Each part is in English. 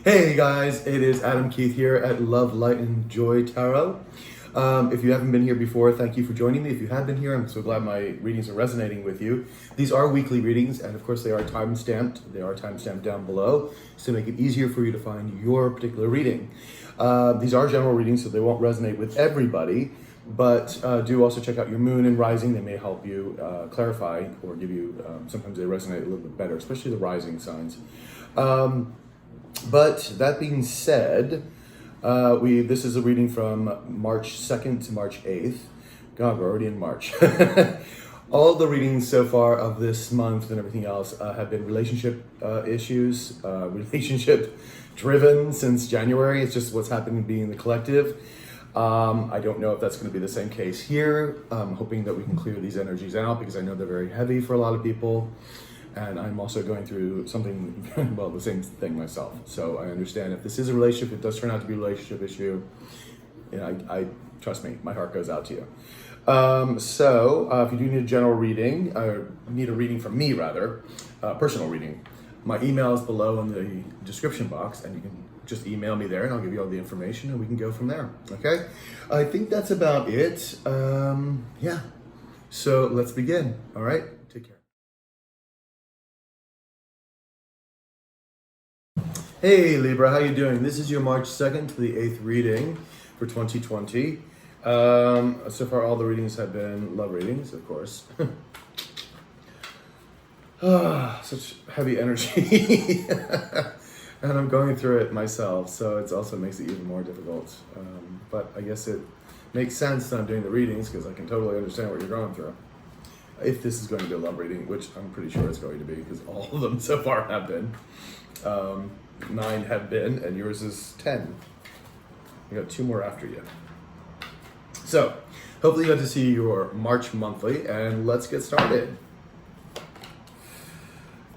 Hey guys, it is Adam Keith here at Love, Light, and Joy Tarot. If you haven't been here before, thank you for joining me. If you have been here, I'm so glad my readings are resonating with you. These are weekly readings, and of course they are time-stamped. They are time-stamped down below to make it easier for you to find your particular reading. These are general readings, so they won't resonate with everybody, but do also check out your moon and rising. They may help you clarify or give you, sometimes they resonate a little bit better, especially the rising signs. But that being said, this is a reading from March 2nd to March 8th. God, we're already in March. All the readings so far of this month and everything else have been relationship issues, relationship driven since January. It's just what's happening being in the collective. I don't know if that's going to be the same case here. I'm hoping that we can clear these energies out because I know they're very heavy for a lot of people. And I'm also going through something, well, the same thing myself. So I understand if this is a relationship, it does turn out to be a relationship issue. You know, I trust me, my heart goes out to you. If you do need a general reading, or need a reading from me rather, personal reading, my email is below in the description box, and you can just email me there and I'll give you all the information and we can go from there, okay? I think that's about it. Yeah, so let's begin, all right? Take care. Hey Libra, how you doing? This is your March 2nd to the 8th reading for 2020. So far all the readings have been love readings, of course. Such heavy energy. And I'm going through it myself, so it also makes it even more difficult. But I guess it makes sense that I'm doing the readings because I can totally understand what you're going through. If this is going to be a love reading, which I'm pretty sure it's going to be because all of them so far have been. 9 have been, and yours is 10. You got 2 more after you. So, hopefully you got to see your March monthly, and let's get started.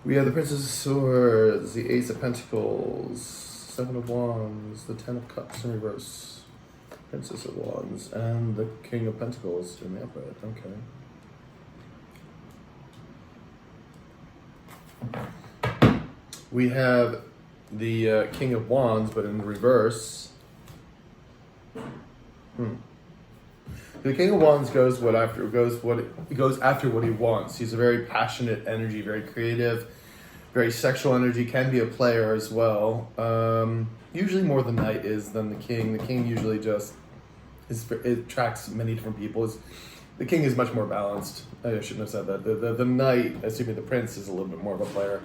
We have the Princess of Swords, the Ace of Pentacles, 7 of Wands, the 10 of Cups in reverse, Princess of Wands, and the King of Pentacles in the upright. Okay. We have the King of Wands, but in the reverse. The King of Wands goes after what he wants. He's a very passionate energy, very creative, very sexual energy. Can be a player as well. Usually more the Knight is than the King. The King usually just it attracts many different people. The King is much more balanced. I shouldn't have said that. The Knight, assuming the Prince, is a little bit more of a player.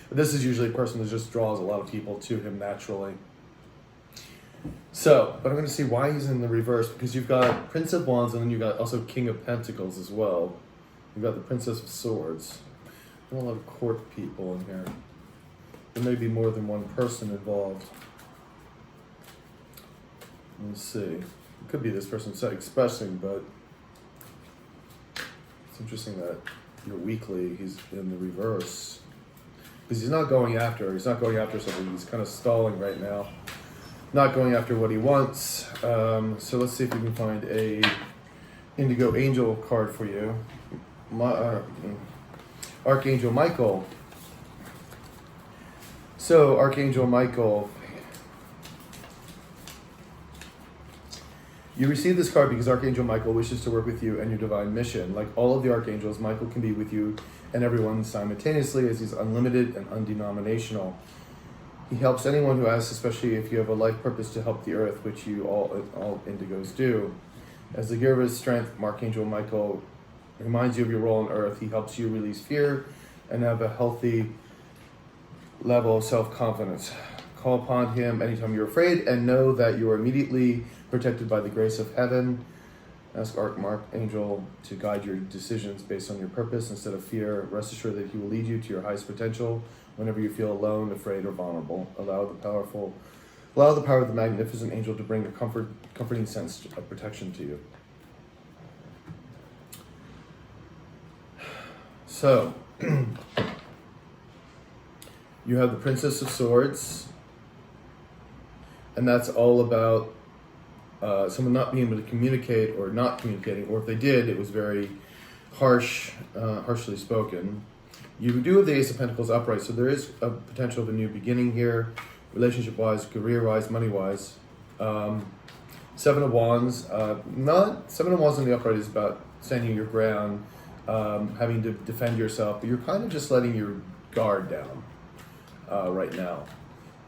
But this is usually a person that just draws a lot of people to him naturally. So, but I'm going to see why he's in the reverse, because you've got Prince of Wands and then you've got also King of Pentacles as well. You've got the Princess of Swords. There's a lot of court people in here. There may be more than one person involved. Let's see. It could be this person expressing, but it's interesting that your weekly, he's in the reverse. Because he's not going after something. He's kind of stalling right now. Not going after what he wants. So let's see if we can find a Indigo Angel card for you. Archangel Michael. So, Archangel Michael. You receive this card because Archangel Michael wishes to work with you and your divine mission. Like all of the archangels, Michael can be with you and everyone simultaneously, as he's unlimited and undenominational. He helps anyone who asks, especially if you have a life purpose to help the earth, which you all indigos do. As the giver of his strength, Archangel Michael reminds you of your role on earth. He helps you release fear and have a healthy level of self-confidence. Call upon him anytime you're afraid and know that you are immediately protected by the grace of heaven. Ask Archangel to guide your decisions based on your purpose instead of fear. Rest assured that he will lead you to your highest potential whenever you feel alone, afraid, or vulnerable. Allow the power of the magnificent angel to bring a comforting sense of protection to you. So, you have the Princess of Swords, and that's all about someone not being able to communicate or not communicating, or if they did, it was very harshly spoken. You do have the Ace of Pentacles upright, so there is a potential of a new beginning here relationship-wise, career-wise, money-wise. Seven of Wands, Seven of Wands in the upright is about standing your ground, having to defend yourself, but you're kind of just letting your guard down right now.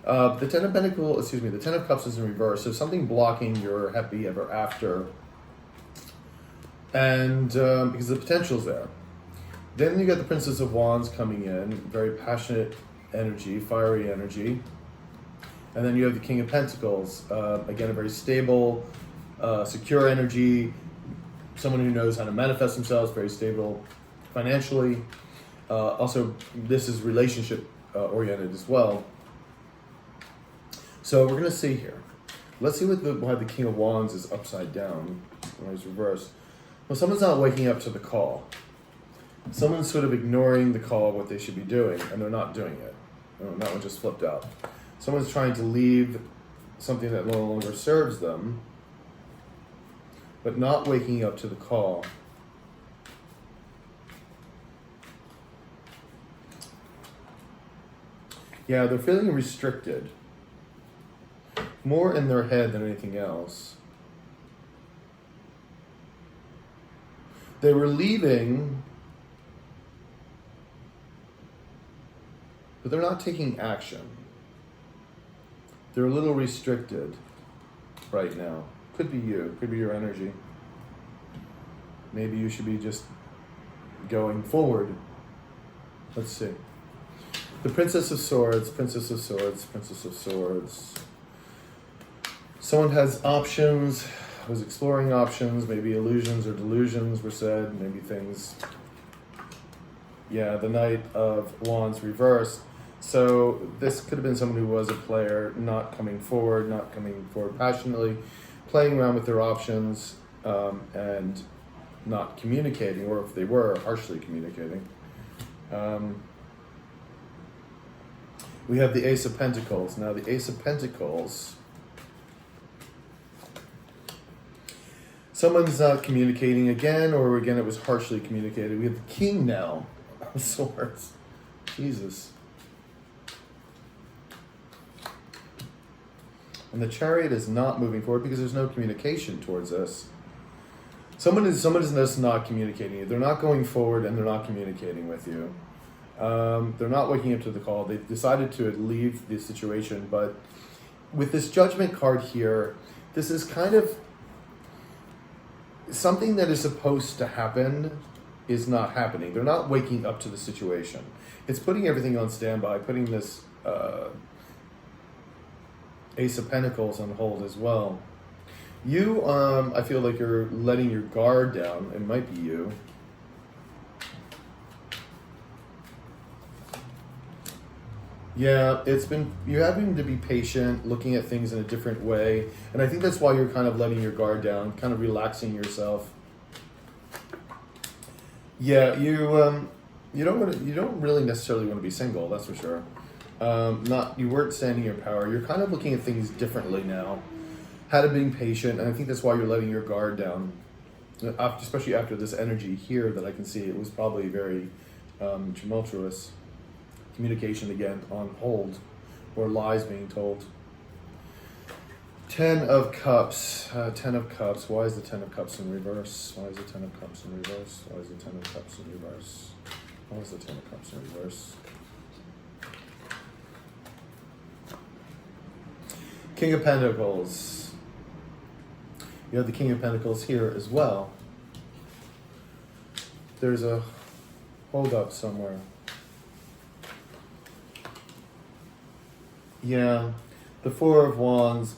The Ten of Cups is in reverse, so something blocking your happy ever after, and because the potential's there. Then you got the Princess of Wands coming in, very passionate energy, fiery energy. And then you have the King of Pentacles, again, a very stable, secure energy, someone who knows how to manifest themselves, very stable financially. Also, this is relationship oriented as well. So we're going to see here. Let's see why the King of Wands is upside down, or is reversed. Well, someone's not waking up to the call. Someone's sort of ignoring the call of what they should be doing, and they're not doing it. Oh, that one just flipped out. Someone's trying to leave something that no longer serves them, but not waking up to the call. Yeah, they're feeling restricted. More in their head than anything else. They were leaving, but they're not taking action. They're a little restricted right now. Could be you, could be your energy. Maybe you should be just going forward. Let's see. The Princess of Swords, Princess of Swords, Princess of Swords. Someone has options, was exploring options, maybe illusions or delusions were said, maybe things. Yeah, the Knight of Wands reversed. So this could have been someone who was a player, not coming forward passionately, playing around with their options, and not communicating, or if they were, harshly communicating. We have the Ace of Pentacles. Now the Ace of Pentacles, someone's not communicating again, or again it was harshly communicated. We have the King now of Swords. Jesus. And the Chariot is not moving forward because there's no communication towards us. Someone is just not communicating. They're not going forward and they're not communicating with you. They're not waking up to the call. They've decided to leave the situation, but with this Judgment card here, this is kind of something that is supposed to happen is not happening. They're not waking up to the situation. It's putting everything on standby, putting this Ace of Pentacles on hold as well. You, I feel like you're letting your guard down. It might be you. Yeah, you're having to be patient, looking at things in a different way. And I think that's why you're kind of letting your guard down, kind of relaxing yourself. Yeah, you don't really necessarily want to be single, that's for sure. You weren't standing your power. You're kind of looking at things differently now. Had to be patient, and I think that's why you're letting your guard down. Especially after this energy here that I can see, it was probably very tumultuous. Communication again on hold, or lies being told. Ten of Cups. Ten of Cups. Why is the Ten of Cups in reverse? Why is the Ten of Cups in reverse? Why is the Ten of Cups in reverse? Why is the Ten of Cups in reverse? King of Pentacles. You have the King of Pentacles here as well. There's a hold up somewhere. Yeah, the Four of Wands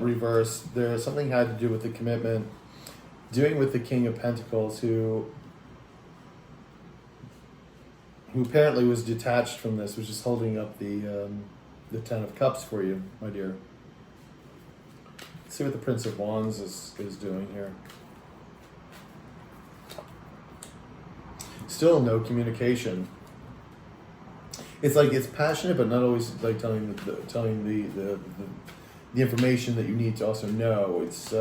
reversed. There's something had to do with the commitment, doing with the King of Pentacles, who apparently was detached from this, was just holding up the Ten of Cups for you, my dear. Let's see what the Prince of Wands is doing here. Still no communication. It's like it's passionate, but not always like telling the information that you need to also know. It's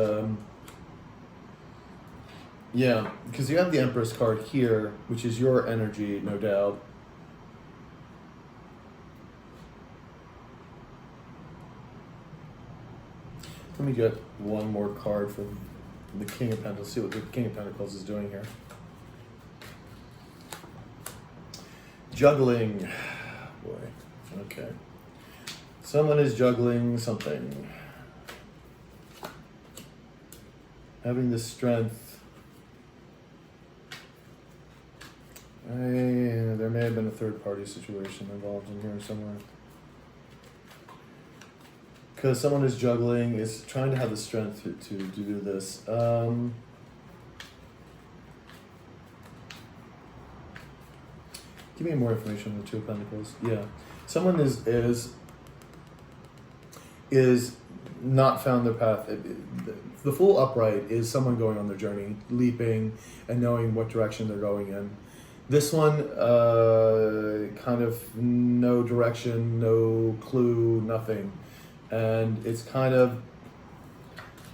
yeah, because you have the Empress card here, which is your energy, no doubt. Let me get one more card from the King of Pentacles. See what the King of Pentacles is doing here. Juggling. Boy. Okay. Someone is juggling something. Having the strength. There may have been a third party situation involved in here somewhere. Because someone is juggling, is trying to have the strength to do this. Give me more information on the Two of Pentacles. Yeah. Someone is not found their path. The Fool upright is someone going on their journey, leaping and knowing what direction they're going in. This one, kind of no direction, no clue, nothing. And it's kind of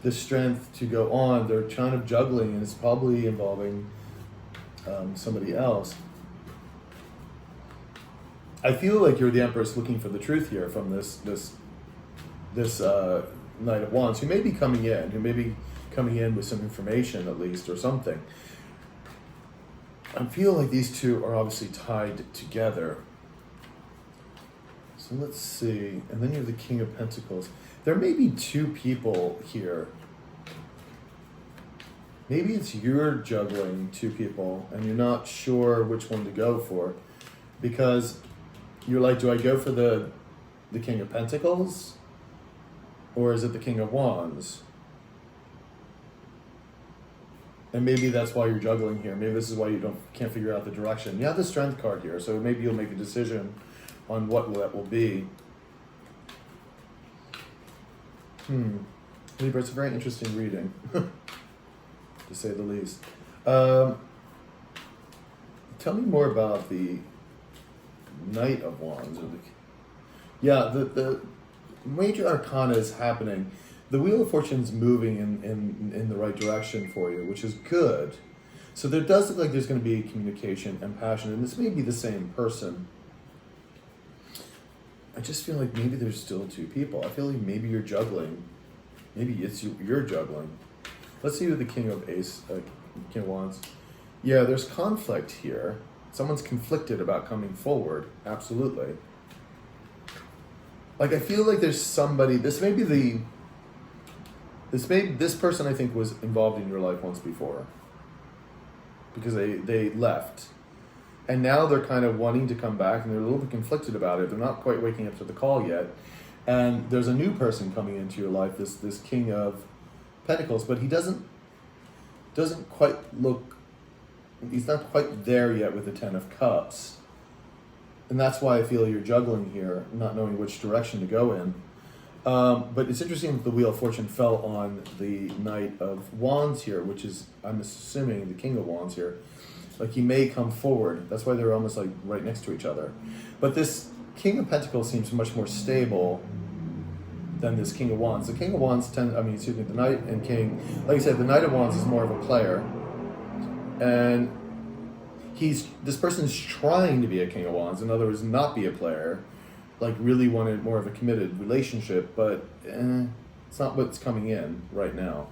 the strength to go on. They're kind of juggling, and it's probably involving somebody else. I feel like you're the Empress looking for the truth here from this Knight of Wands, who may be coming in, with some information at least, or something. I feel like these two are obviously tied together. So let's see. And then you have the King of Pentacles. There may be two people here. Maybe it's you're juggling two people and you're not sure which one to go for. Because you're like, do I go for the King of Pentacles? Or is it the King of Wands? And maybe that's why you're juggling here. Maybe this is why you can't figure out the direction. You have the Strength card here, so maybe you'll make a decision on what that will be. Libra, it's a very interesting reading, to say the least. Tell me more about the Knight of Wands. The major arcana is happening. The Wheel of Fortune's moving in the right direction for you, which is good. So there does look like there's going to be communication and passion, and this may be the same person. I just feel like maybe there's still two people. I feel like maybe you're juggling. Maybe it's you're juggling. Let's see who the King of Wands. Yeah, there's conflict here. Someone's conflicted about coming forward. Absolutely. Like, I feel like there's somebody. This person, I think, was involved in your life once before, because they left, and now they're kind of wanting to come back, and they're a little bit conflicted about it. They're not quite waking up to the call yet, and there's a new person coming into your life, this King of Pentacles, but he doesn't quite look. He's not quite there yet with the Ten of Cups, and that's why I feel you're juggling here, not knowing which direction to go in. But it's interesting that the Wheel of Fortune fell on the Knight of Wands here, which is, I'm assuming, the King of Wands here. Like, he may come forward. That's why they're almost like right next to each other. But this King of Pentacles seems much more stable than this King of Wands. The King of Wands the Knight and King, like I said, the Knight of Wands is more of a player. And this person's trying to be a King of Wands, in other words, not be a player. Like, really wanted more of a committed relationship, but it's not what's coming in right now.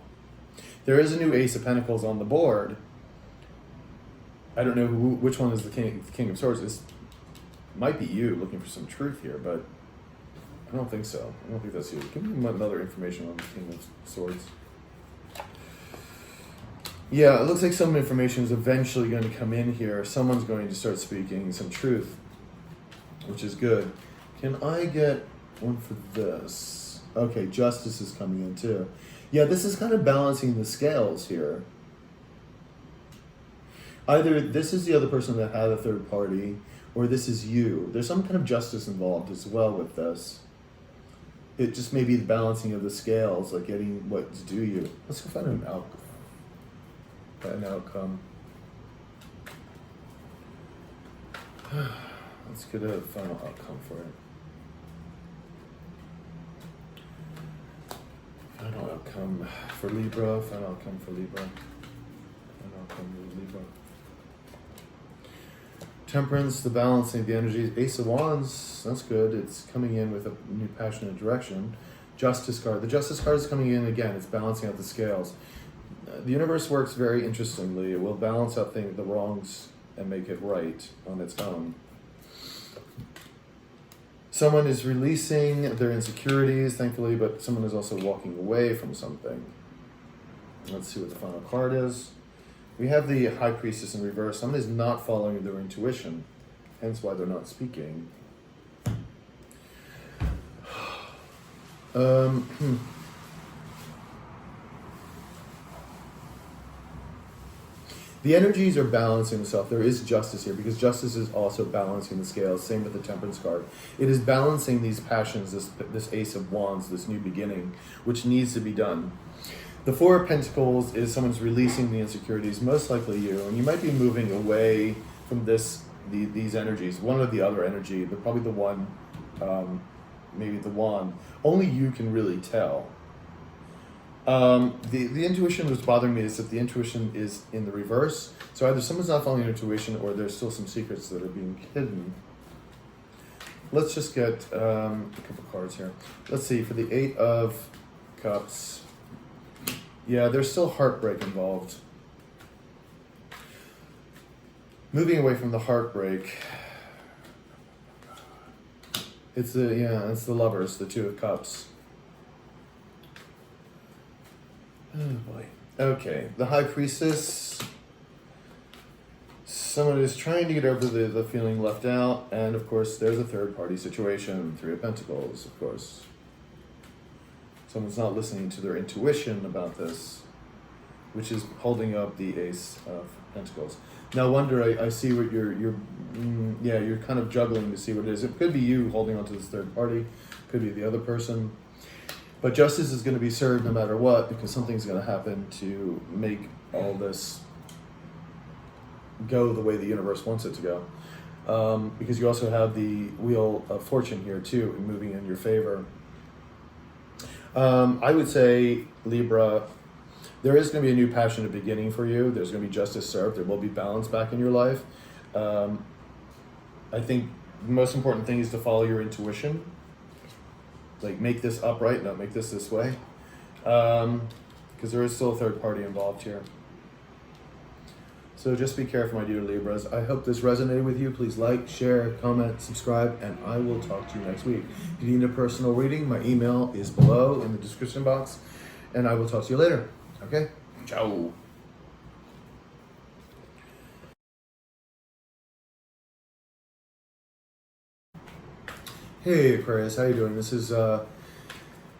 There is a new Ace of Pentacles on the board. I don't know which one is the King of Swords. It might be you looking for some truth here, but I don't think so. I don't think that's you. Give me another information on the King of Swords. Yeah, it looks like some information is eventually going to come in here. Someone's going to start speaking some truth, which is good. Can I get one for this? Okay, Justice is coming in too. Yeah, this is kind of balancing the scales here. Either this is the other person that had a third party, or this is you. There's some kind of justice involved as well with this. It just may be the balancing of the scales, like getting what's due you. Let's go find an outcome. Let's get a final outcome for it. Final outcome for Libra. Final outcome for Libra. Final outcome for Libra. Temperance, the balancing of the energies. Ace of Wands, that's good. It's coming in with a new passionate direction. Justice card. The Justice card is coming in again. It's balancing out the scales. The universe works very interestingly. It will balance out the wrongs and make it right on its own. Someone is releasing their insecurities, thankfully, but someone is also walking away from something. Let's see what the final card is. We have the High Priestess in reverse. Someone is not following their intuition, hence why they're not speaking. The energies are balancing themselves. There is justice here because justice is also balancing the scales. Same with the Temperance card. It is balancing these passions, this Ace of Wands, this new beginning, which needs to be done. The Four of Pentacles is someone's releasing the insecurities, most likely you, and you might be moving away from these energies. One or the other energy, but probably the one, maybe the Wand. Only you can really tell. The intuition was bothering me is that the intuition is in the reverse. So either someone's not following intuition or there's still some secrets that are being hidden. Let's just get a couple cards here. Let's see, for the Eight of Cups. Yeah, there's still heartbreak involved. Moving away from the heartbreak. It's the Lovers, the Two of Cups. Oh boy. Okay, the High Priestess. Someone is trying to get over the feeling left out, and of course there's a third party situation, Three of Pentacles, of course. Someone's not listening to their intuition about this, which is holding up the Ace of Pentacles. Now, Wonder, I see what you're kind of juggling to see what it is. It could be you holding on to this third party, could be the other person. But justice is going to be served no matter what, because something's going to happen to make all this go the way the universe wants it to go. Because you also have the Wheel of Fortune here too, moving in your favor. I would say, Libra, there is going to be a new passionate beginning for you. There's going to be justice served. There will be balance back in your life. I think the most important thing is to follow your intuition. Like, make this upright, not make this way. Because there is still a third party involved here. So just be careful, my dear Libras. I hope this resonated with you. Please like, share, comment, subscribe, and I will talk to you next week. If you need a personal reading, my email is below in the description box, and I will talk to you later. Okay? Ciao. Hey Aquarius, how you doing? This is your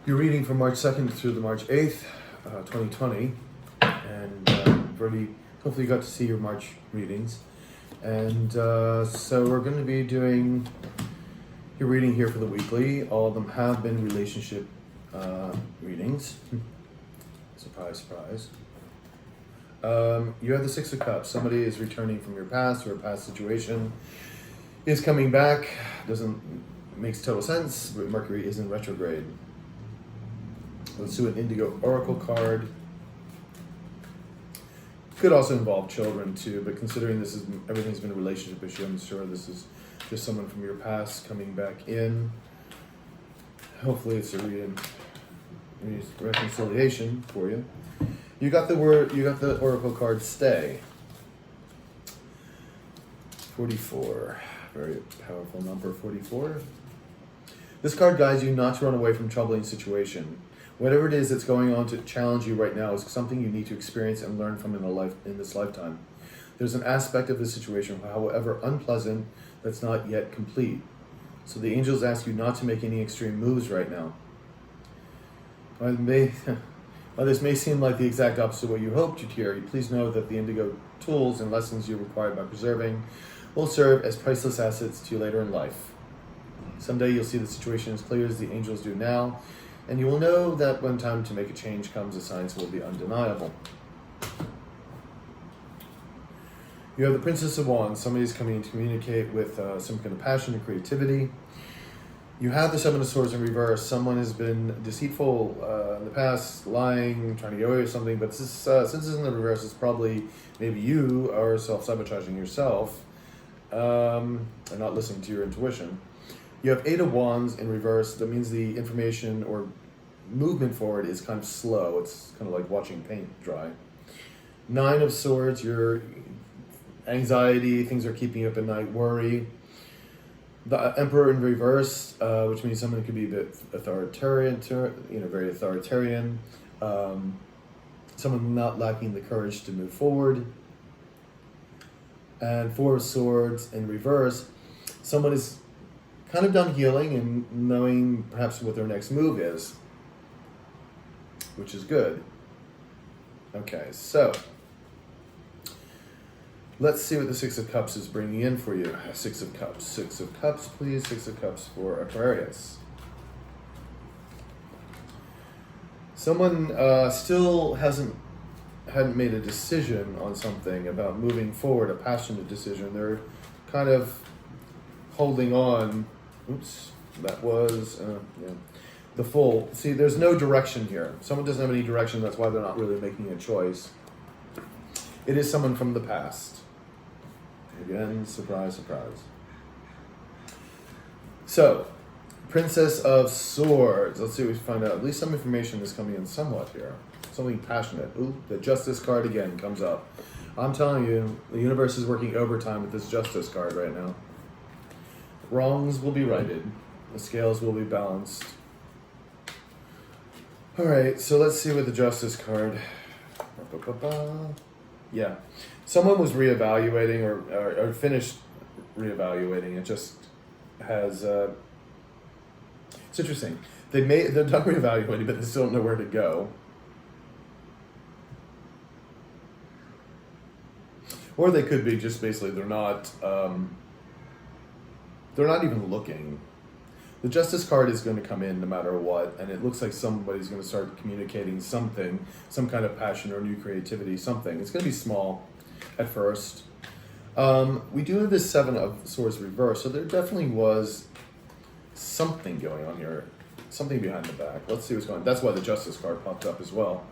reading from March 2nd through the March 8th, 2020. And hopefully you got to see your March readings. And so we're going to be doing your reading here for the weekly. All of them have been relationship readings. Surprise, surprise. You have the Six of Cups. Somebody is returning from your past, or a past situation is coming back. Makes total sense. Mercury is in retrograde. Let's do an Indigo Oracle card. Could also involve children too, but considering everything's been a relationship issue, I'm sure this is just someone from your past coming back in. Hopefully it's a reconciliation for you. You got the Oracle card Stay. 44. Very powerful number, 44. This card guides you not to run away from troubling situation. Whatever it is that's going on to challenge you right now is something you need to experience and learn from in this lifetime. There's an aspect of the situation, however unpleasant, that's not yet complete. So the angels ask you not to make any extreme moves right now. While this may seem like the exact opposite of what you hoped you'd hear, please know that the Indigo tools and lessons you're required by preserving will serve as priceless assets to you later in life. Someday you'll see the situation as clear as the angels do now, and you will know that when time to make a change comes, the signs will be undeniable. You have the Princess of Wands. Somebody's coming in to communicate with some kind of passion and creativity. You have the Seven of Swords in reverse. Someone has been deceitful in the past, lying, trying to get away with something, but since it's in the reverse, it's probably maybe you are self-sabotaging yourself and not listening to your intuition. You have Eight of Wands in reverse. That means the information or movement forward is kind of slow. It's kind of like watching paint dry. 9 of Swords, your anxiety, things are keeping you up at night, worry. The Emperor in reverse, which means someone could be a bit authoritarian, very authoritarian. Someone not lacking the courage to move forward. And 4 of Swords in reverse, someone is kind of done healing and knowing perhaps what their next move is, which is good. Okay, so let's see what the 6 of Cups is bringing in for you. 6 of Cups. 6 of Cups, please. 6 of Cups for Aquarius. Someone still hadn't made a decision on something about moving forward, a passionate decision. They're kind of holding on. Oops, that was the Fool. See, there's no direction here. Someone doesn't have any direction. That's why they're not really making a choice. It is someone from the past. Again, surprise, surprise. So, Princess of Swords. Let's see what we find out. At least some information is coming in somewhat here. Something passionate. Ooh, the Justice card again comes up. I'm telling you, the universe is working overtime with this Justice card right now. Wrongs will be righted. The scales will be balanced. All right, so let's see what the Justice card. Yeah, someone was reevaluating or finished reevaluating. It just has. It's interesting. They're done reevaluating, but they still don't know where to go. Or they could be just basically they're not even looking. The Justice card is going to come in no matter what, and it looks like somebody's going to start communicating something, some kind of passion or new creativity, something. It's going to be small at first. We do have this 7 of Swords reverse, so there definitely was something going on here, something behind the back. Let's see what's going on. That's why the Justice card popped up as well.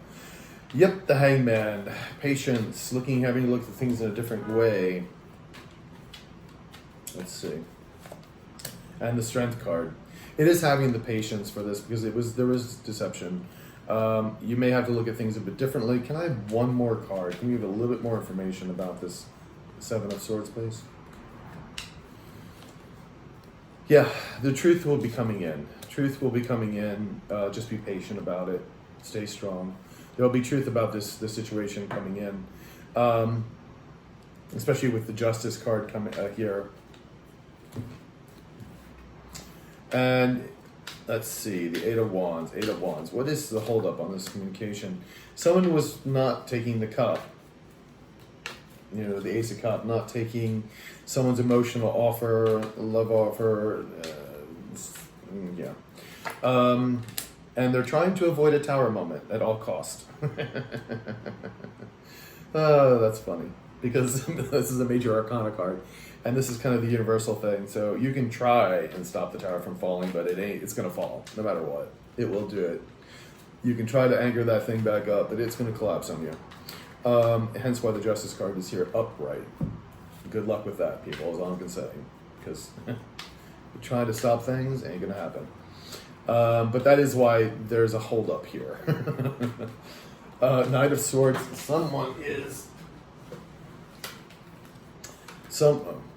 Yep, the Hangman, patience, having to look at things in a different way. Let's see. And the Strength card. It is having the patience for this because there was deception. You may have to look at things a bit differently. Can I have one more card? Can you give a little bit more information about this 7 of Swords, please? Yeah, the truth will be coming in. Truth will be coming in. Just be patient about it. Stay strong. There'll be truth about this situation coming in, especially with the Justice card coming here. And let's see, the 8 of Wands. 8 of Wands. What is the holdup on this communication? Someone was not taking the cup. The Ace of Cup, not taking someone's emotional offer, love offer. And they're trying to avoid a tower moment at all cost. Oh, that's funny. Because this is a major arcana card. And this is kind of the universal thing. So you can try and stop the tower from falling, but it's going to fall no matter what. It will do it. You can try to anchor that thing back up, but it's going to collapse on you. Hence why the Justice card is here upright. Good luck with that, people, is all I'm saying. Because trying to stop things ain't going to happen. But that is why there's a hold up here. Knight of Swords. Someone is...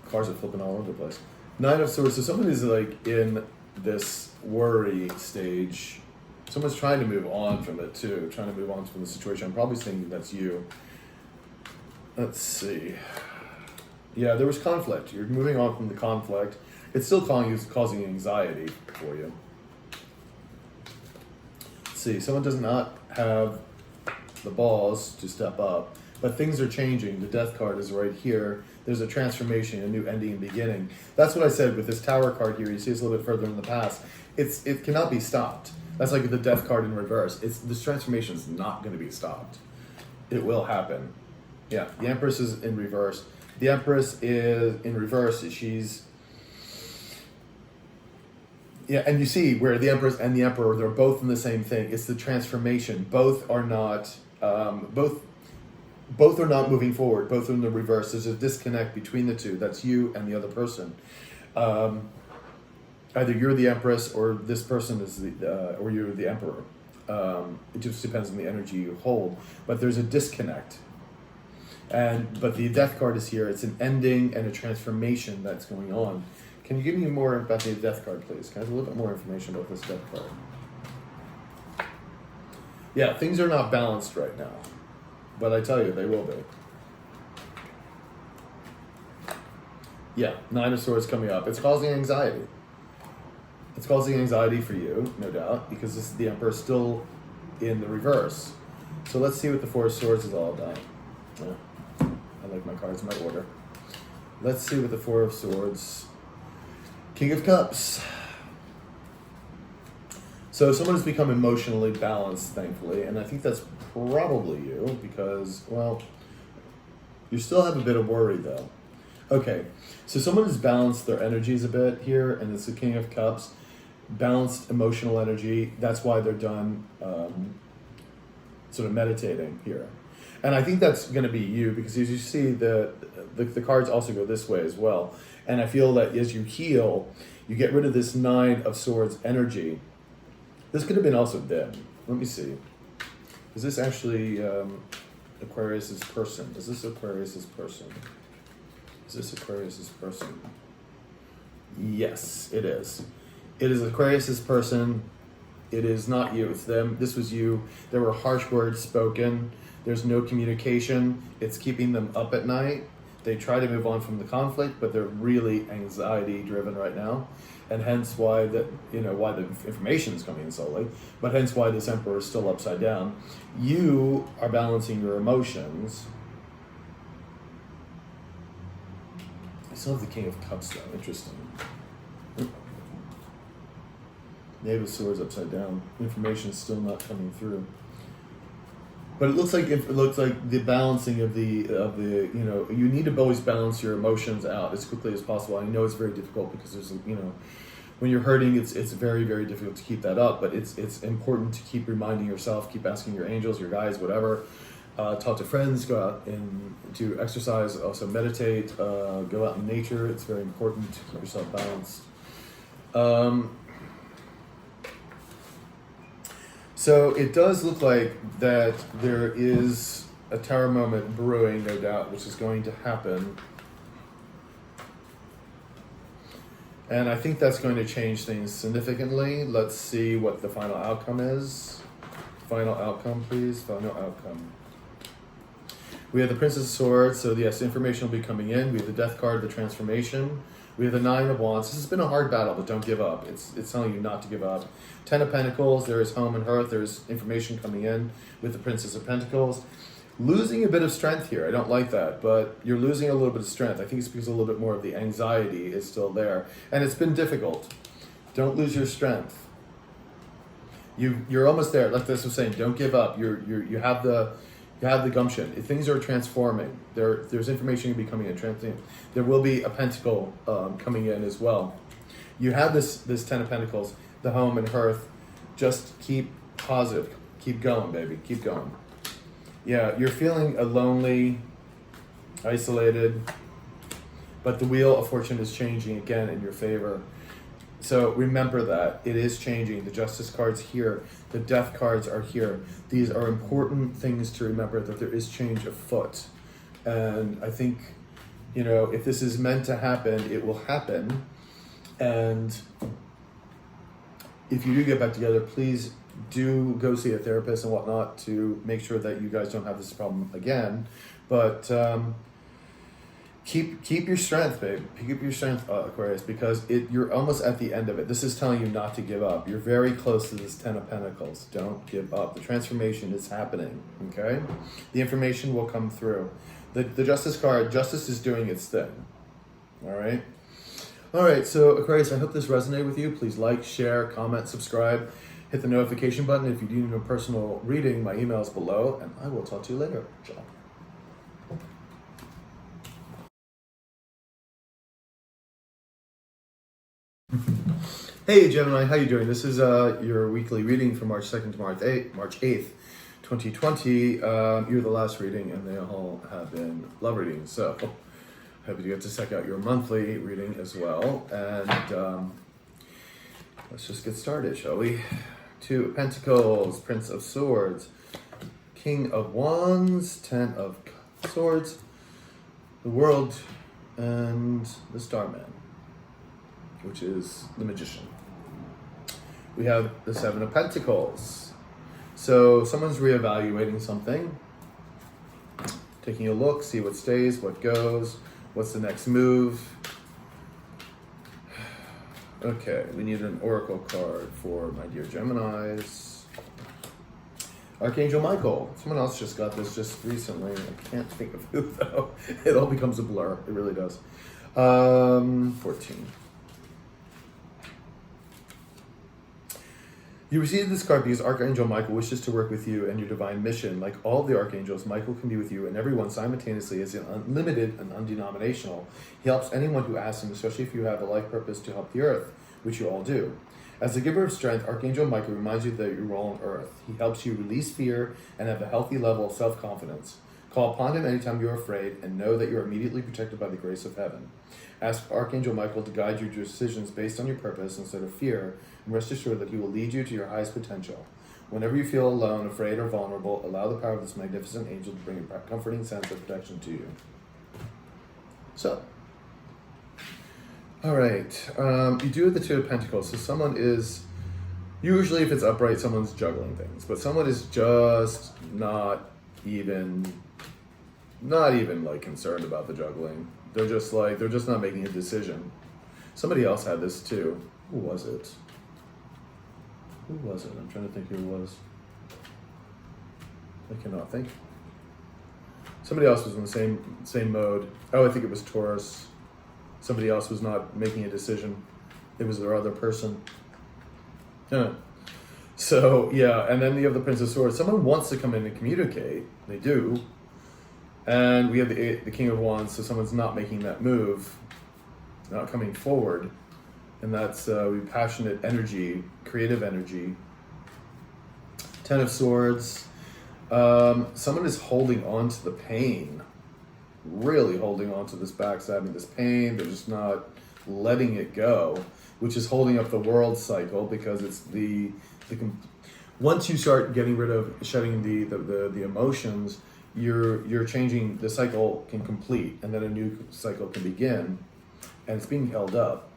cars are flipping all over the place. Knight of Swords. So someone is like in this worry stage. Someone's trying to move on from it too. Trying to move on from the situation. I'm probably thinking that's you. Let's see. Yeah, there was conflict. You're moving on from the conflict. It's still causing anxiety for you. Let's see. Someone does not have the balls to step up. But things are changing. The Death card is right here. There's a transformation, a new ending and beginning. That's what I said with this Tower card here. You see it's a little bit further in the past. It cannot be stopped. That's like the Death card in reverse. This transformation is not going to be stopped. It will happen. Yeah, the Empress is in reverse. The Empress is in reverse. She's... Yeah, and you see where the Empress and the Emperor, they're both in the same thing. It's the transformation. Both are not... Both are not moving forward. Both are in the reverse. There's a disconnect between the two. That's you and the other person. Either you're the Empress or this person is or you're the Emperor. It just depends on the energy you hold. But there's a disconnect. But the death card is here. It's an ending and a transformation that's going on. Can you give me more about the death card, please? Can I have a little bit more information about this death card? Yeah, things are not balanced right now. But I tell you, they will be. Yeah, Nine of Swords coming up. It's causing anxiety. It's causing anxiety for you, no doubt, because the Emperor is still in the reverse. So let's see what the Four of Swords is all about. Yeah. I like my cards in my order. Let's see what the Four of Swords. King of Cups. So someone has become emotionally balanced, thankfully, and I think that's probably you because, well, you still have a bit of worry, though. Okay, so someone has balanced their energies a bit here, and it's the King of Cups. Balanced emotional energy. That's why they're done sort of meditating here. And I think that's going to be you because as you see, the cards also go this way as well. And I feel that as you heal, you get rid of this Nine of Swords energy. This could have been also them. Let me see. Is this actually Aquarius's person? Is this Aquarius's person? Is this Aquarius's person? Yes, it is. It is Aquarius's person. It is not you. It's them. This was you. There were harsh words spoken. There's no communication. It's keeping them up at night. They try to move on from the conflict, but they're really anxiety driven right now. And hence why why the information is coming in slowly, but hence why this Emperor is still upside down. You are balancing your emotions. I still have the King of Cups though, interesting. Knave of Swords upside down. Information's still not coming through. But it looks like the balancing of the you need to always balance your emotions out as quickly as possible. I know it's very difficult because there's when you're hurting, it's very, very difficult to keep that up. But it's important to keep reminding yourself, keep asking your angels, your guides, whatever. Talk to friends, go out and to exercise, also meditate, go out in nature. It's very important to keep yourself balanced. So it does look like that there is a tower moment brewing, no doubt, which is going to happen. And I think that's going to change things significantly. Let's see what the final outcome is. Final outcome, please. Final outcome. We have the Princess of Swords, so yes, information will be coming in. We have the Death card, the transformation. We have the Nine of Wands. This has been a hard battle, but don't give up. It's telling you not to give up. Ten of Pentacles, there is home and hearth. There's information coming in with the Princess of Pentacles. Losing a bit of strength here. I don't like that, but you're losing a little bit of strength. I think it's because a little bit more of the anxiety is still there. And it's been difficult. Don't lose your strength. You're almost there. Like this was saying, don't give up. You have the gumption. Things are transforming. There's information going to be coming in. There will be a pentacle coming in as well. You have this Ten of Pentacles, the home and hearth. Just keep positive. Keep going, baby. Keep going. Yeah, you're feeling lonely, isolated, but the wheel of fortune is changing again in your favor. So remember that. It is changing. The Justice card's here. The Death cards are here. These are important things to remember, that there is change afoot. And I think, if this is meant to happen, it will happen. And if you do get back together, please do go see a therapist and whatnot to make sure that you guys don't have this problem again. But keep your strength, babe. Keep your strength, Aquarius, because you're almost at the end of it. This is telling you not to give up. You're very close to this Ten of Pentacles. Don't give up. The transformation is happening, okay? The information will come through. The Justice card, justice is doing its thing, all right? All right, so Aquarius, I hope this resonated with you. Please like, share, comment, subscribe. Hit the notification button. If you do need a personal reading, my email is below, and I will talk to you later. Ciao. Hey Gemini, how you doing? This is your weekly reading from March 2nd to March 8th, 2020. You're the last reading, and they all have been love readings. So hope you get to check out your monthly reading as well. And let's just get started, shall we? Two of Pentacles, Prince of Swords, King of Wands, Ten of Swords, the World, and the Starman, which is the Magician. We have the Seven of Pentacles. So someone's reevaluating something, taking a look, see what stays, what goes, what's the next move. Okay, we need an oracle card for my dear Geminis. Archangel Michael. Someone else just got this just recently. I can't think of who though. It all becomes a blur. It really does. 14. You received this card because Archangel Michael wishes to work with you and your divine mission. Like all the archangels, Michael can be with you and everyone simultaneously is unlimited and undenominational. He helps anyone who asks him, especially if you have a life purpose to help the earth, which you all do. As the giver of strength, Archangel Michael reminds you that you're all on earth. He helps you release fear and have a healthy level of self-confidence. Call upon him anytime you're afraid and know that you're immediately protected by the grace of heaven. Ask Archangel Michael to guide your decisions based on your purpose instead of fear, and rest assured that he will lead you to your highest potential. Whenever you feel alone, afraid, or vulnerable, allow the power of this magnificent angel to bring a comforting sense of protection to you. So, all right, you do have the Two of Pentacles. So someone is, usually if it's upright, someone's juggling things, but someone is just not even like concerned about the juggling. They're just not making a decision. Somebody else had this too. Who was it? I'm trying to think who it was. I cannot think. Somebody else was in the same mode. Oh, I think it was Taurus. Somebody else was not making a decision. It was their other person. Yeah. So, yeah, and then you have the Prince of Swords. Someone wants to come in and communicate. They do. And we have the King of Wands, so someone's not making that move, not coming forward. And that's passionate energy, creative energy. Ten of Swords. Someone is holding on to the pain, really holding on to this backstabbing, this pain. They're just not letting it go, which is holding up the world cycle because it's once you start getting rid of shedding the emotions, you're changing, the cycle can complete and then a new cycle can begin, and it's being held up.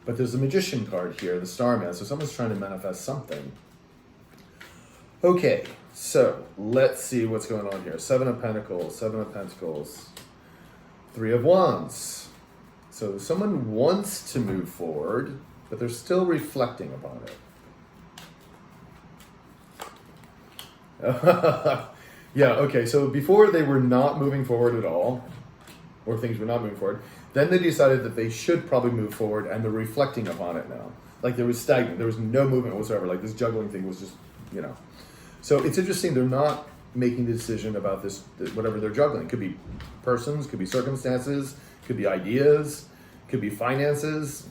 But there's a Magician card here, the Starman, so someone's trying to manifest something. Okay, so let's see what's going on here. Seven of Pentacles, Three of Wands. So someone wants to move forward, but they're still reflecting upon it. Yeah, okay, so before they were not moving forward at all, or things were not moving forward, then they decided that they should probably move forward, and they're reflecting upon it now. Like there was stagnant, there was no movement whatsoever, like this juggling thing was just, So it's interesting, they're not making the decision about this, whatever they're juggling. Could be persons, could be circumstances, could be ideas, could be finances,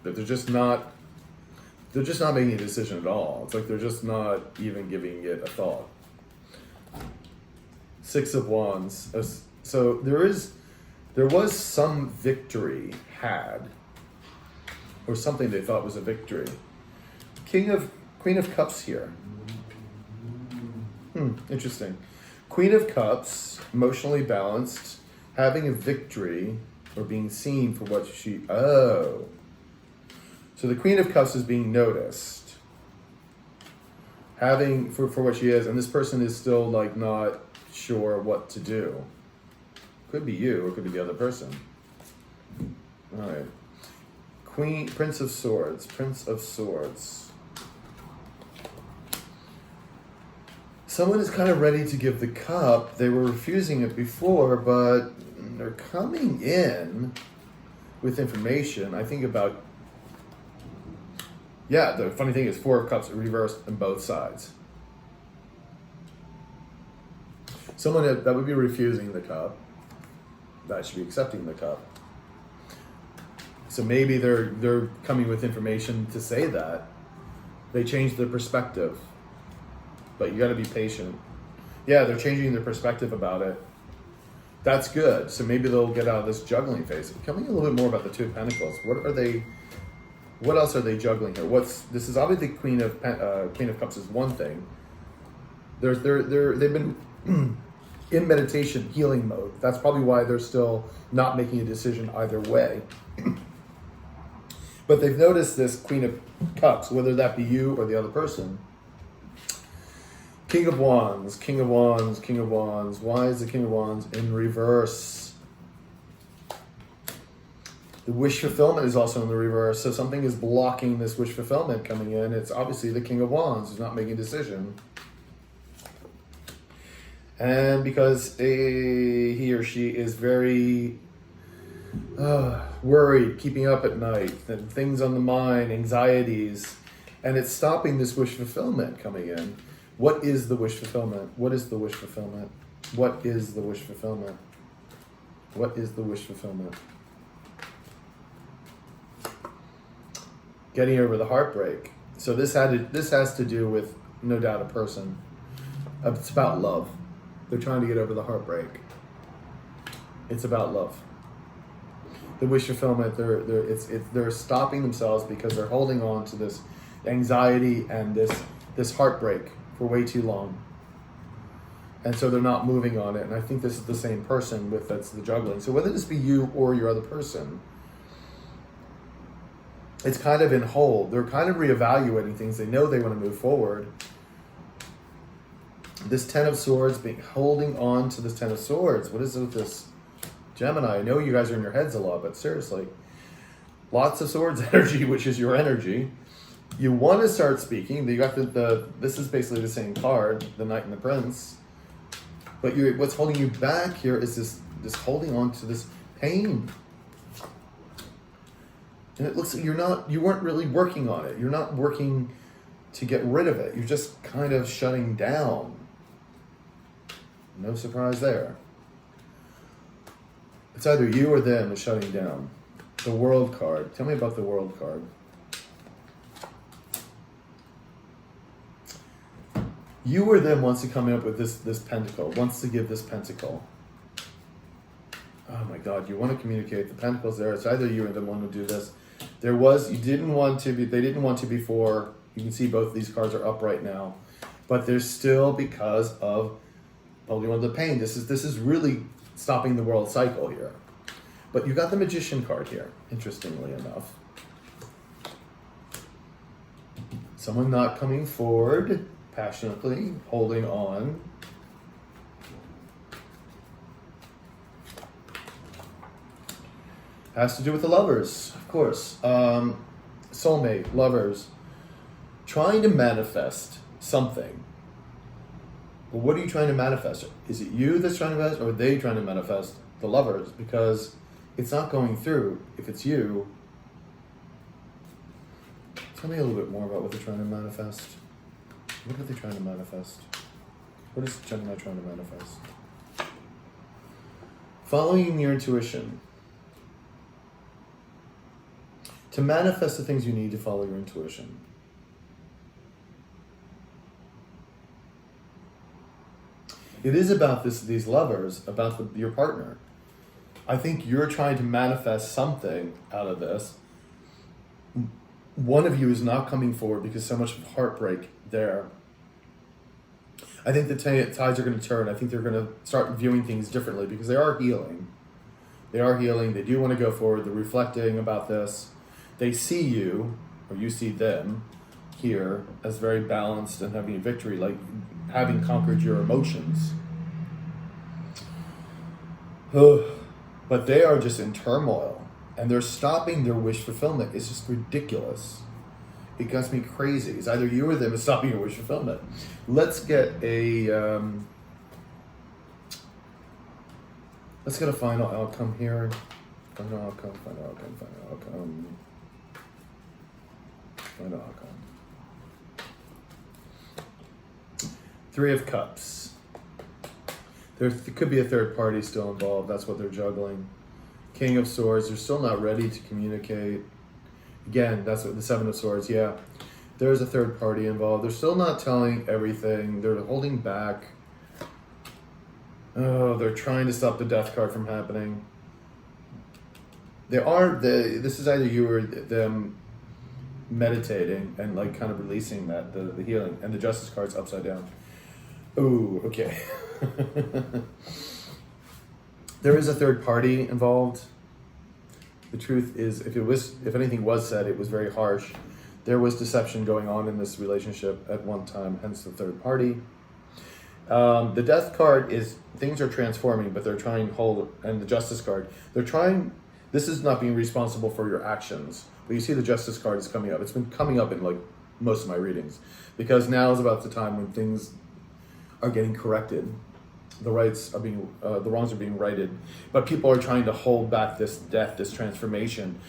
but they're just not making a decision at all. It's like they're just not even giving it a thought. Six of Wands. So there was some victory had, or something they thought was a victory. Queen of Cups here. Interesting. Queen of Cups, emotionally balanced, having a victory, or being seen for what she... Oh. So the Queen of Cups is being noticed. Having, for what she is, and this person is still like not sure what to do. Could be you, or could be the other person. All right. Prince of Swords. Someone is kind of ready to give the cup. They were refusing it before, but they're coming in with information. I think about, the funny thing is Four of Cups reversed on both sides. Someone that would be refusing the cup, that should be accepting the cup. So maybe they're coming with information to say that. They changed their perspective. But you got to be patient. Yeah, they're changing their perspective about it. That's good. So maybe they'll get out of this juggling phase. Tell me a little bit more about the Two of Pentacles. What are they What else are they juggling here? This is obviously Queen of Cups is one thing. They've been in meditation healing mode. That's probably why they're still not making a decision either way. But they've noticed this Queen of Cups, whether that be you or the other person. King of Wands, King of Wands, King of Wands. Why is the King of Wands in reverse? The wish fulfillment is also in the reverse. So something is blocking this wish fulfillment coming in. It's obviously the King of Wands who's not making a decision. And because he or she is very worried, keeping up at night, and things on the mind, anxieties, and it's stopping this wish fulfillment coming in. What is the wish fulfillment? What is the wish fulfillment? What is the wish fulfillment? What is the wish fulfillment? Getting over the heartbreak. So this has to do with, no doubt, a person. It's about love. They're trying to get over the heartbreak. It's about love. The wish fulfillment, they're stopping themselves because they're holding on to this anxiety and this heartbreak for way too long. And so they're not moving on it. And I think this is the same person that's the juggling. So whether this be you or your other person, it's kind of in hold. They're kind of reevaluating things. They know they want to move forward. This Ten of Swords, holding on to this Ten of Swords. What is it with this Gemini? I know you guys are in your heads a lot, but seriously. Lots of Swords energy, which is your energy. You want to start speaking. You got this is basically the same card, the Knight and the Prince. But what's holding you back here is this holding on to this pain. And it looks like you weren't really working on it. You're not working to get rid of it. You're just kind of shutting down. No surprise there. It's either you or them is shutting down. The World card. Tell me about the World card. You or them wants to come up with this pentacle, wants to give this pentacle. Oh my God, you want to communicate. The pentacle's there. It's either you or them want to do this. They didn't want to before. You can see both of these cards are up right now. But they're still, because of holding on to the pain. This is really stopping the world cycle here. But you got the Magician card here, interestingly enough. Someone not coming forward, passionately, holding on. Has to do with the lovers, of course. Soulmate, lovers. Trying to manifest something. Well, what are you trying to manifest? Is it you that's trying to manifest, or are they trying to manifest the lovers? Because it's not going through if it's you. Tell me a little bit more about what they're trying to manifest. What are they trying to manifest? What is Gemini trying to manifest? Following your intuition. To manifest the things you need to follow your intuition. It is about these lovers, about your partner. I think you're trying to manifest something out of this. One of you is not coming forward because so much heartbreak there. I think the tides are going to turn. I think they're going to start viewing things differently because they are healing. They are healing. They do want to go forward. They're reflecting about this. They see you, or you see them, here as very balanced and having a victory, like having conquered your emotions. But they are just in turmoil, and they're stopping their wish fulfillment. It's just ridiculous. It gets me crazy. It's either you or them is stopping your wish fulfillment. Let's get a final outcome here. Final outcome. Three of Cups. There could be a third party still involved. That's what they're juggling. King of Swords. They're still not ready to communicate. Again, that's what the Seven of Swords. Yeah, there's a third party involved. They're still not telling everything. They're holding back. Oh, they're trying to stop the Death card from happening. This is either you or them. meditating and like kind of releasing that, the healing. And the Justice card's upside down. Ooh, okay. There is a third party involved. The truth is, if anything was said, it was very harsh. There was deception going on in this relationship at one time, hence the third party. The Death card is things are transforming, but they're trying to hold, and the Justice card, they're trying, this is not being responsible for your actions. But you see the Justice card is coming up. It's been coming up in like most of my readings, because now is about the time when things are getting corrected. The rights are being, the wrongs are being righted, but people are trying to hold back this death, this transformation.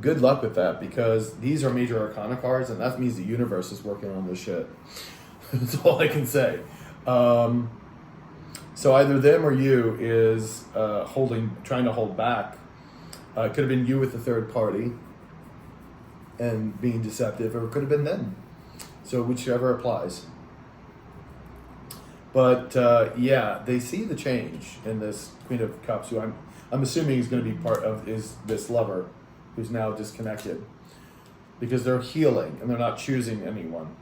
Good luck with that, because these are major arcana cards, and that means the universe is working on this shit. That's all I can say. So either them or you is trying to hold back. It could have been you with the third party and being deceptive, or it could have been them. So whichever applies. But yeah, they see the change in this Queen of Cups, who I'm assuming is going to be part of is this lover who's now disconnected, because they're healing and they're not choosing anyone.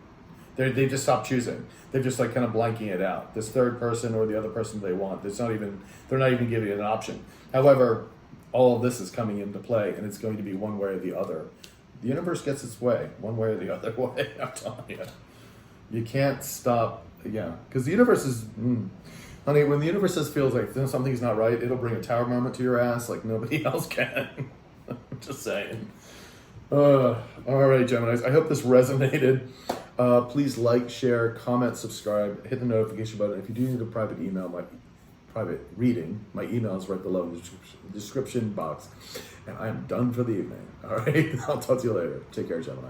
They just stopped choosing. They're just like kind of blanking it out. This third person or the other person they want. They're not even giving it an option. However, all of this is coming into play, and it's going to be one way or the other. The universe gets its way, one way or the other way. I'm telling you, you can't stop. Yeah, because the universe is, honey. When the universe feels like something's not right, it'll bring a tower moment to your ass like nobody else can. I'm just saying. All right, Geminis. I hope this resonated. Please like, share, comment, subscribe, hit the notification button. If you do need a private email, my private reading, my email is right below in the description box. And I am done for the evening. All right, I'll talk to you later. Take care, Gemini.